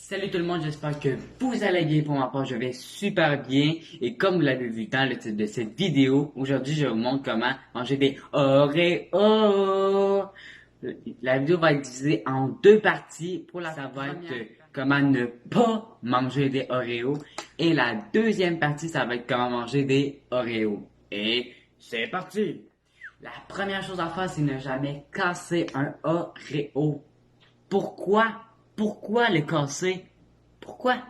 Salut tout le monde, j'espère que vous allez bien. Pour ma part, je vais super bien. Et comme vous l'avez vu dans le titre de cette vidéo, aujourd'hui je vous montre comment manger des Oreos. La vidéo va être divisée en deux parties. Pour la ça va être comment ne pas manger des Oreos. Et la deuxième partie, ça va être comment manger des Oreos. Et c'est parti! La première chose à faire, c'est ne jamais casser un Oreo. Pourquoi? Pourquoi le casser? Pourquoi?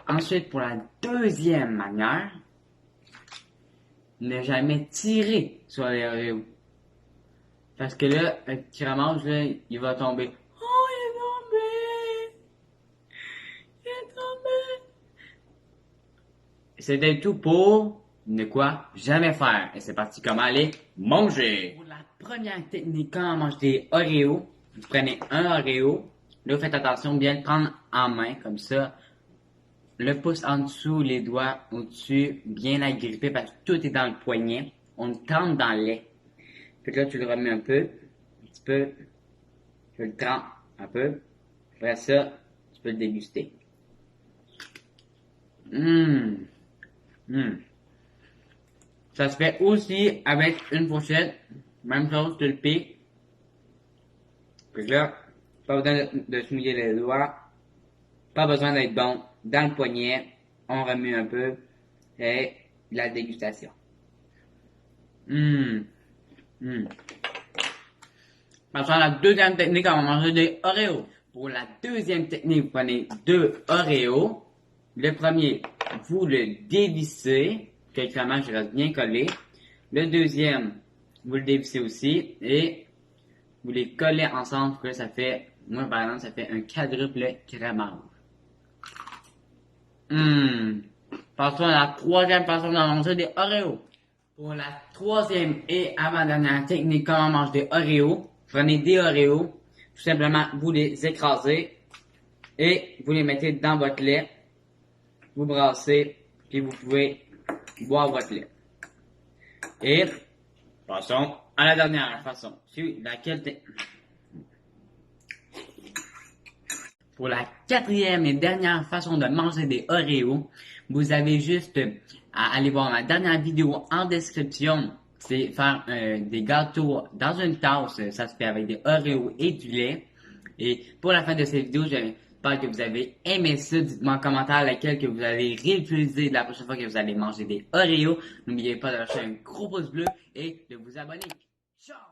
Ensuite, pour la deuxième manière, ne jamais tirer sur les Oreos. Parce que là, le petit ramasse, là, il va tomber. Oh, il est tombé! Il est tombé! C'était tout pour ne quoi? Jamais faire. Et c'est parti comment aller manger. Pour la première technique, quand on mange des Oreos, vous prenez un Oreo. Là, faites attention bien le prendre en main, comme ça. Le pouce en dessous, les doigts au-dessus, bien agrippé parce que tout est dans le poignet. On le trempe dans le lait. Puis là, tu le remets un petit peu. Tu le trempes un peu. Après ça, tu peux le déguster. Ça se fait aussi avec une fourchette. Même chose, tu le piques. Puis là, pas besoin de se mouiller les doigts. Pas besoin d'être bon dans le poignet. On remue un peu. Et la dégustation. Passons à la deuxième technique, on va manger des Oreos. Pour la deuxième technique, vous prenez deux Oreos. Le premier, vous le dévissez, que le crémage reste bien collé. Le deuxième, vous le dévissez aussi et vous les collez ensemble pour que ça fait, moi par exemple, ça fait un quadruple crémage. Passons à la troisième façon de manger des Oreos. Pour la troisième et avant-dernière technique, comment on mange des Oreos, prenez des Oreos, tout simplement vous les écrasez et vous les mettez dans votre lait, vous brassez, puis vous pouvez boire votre lait. Et passons à la dernière façon. Pour la quatrième et dernière façon de manger des Oreos, vous avez juste à aller voir ma dernière vidéo en description. C'est faire des gâteaux dans une tasse. Ça se fait avec des Oreos et du lait. Et pour la fin de cette vidéo, j'espère que vous avez aimé ça. Dites-moi en commentaire laquelle que vous allez réutiliser la prochaine fois que vous allez manger des Oreos. N'oubliez pas de lâcher un gros pouce bleu et de vous abonner. Ciao!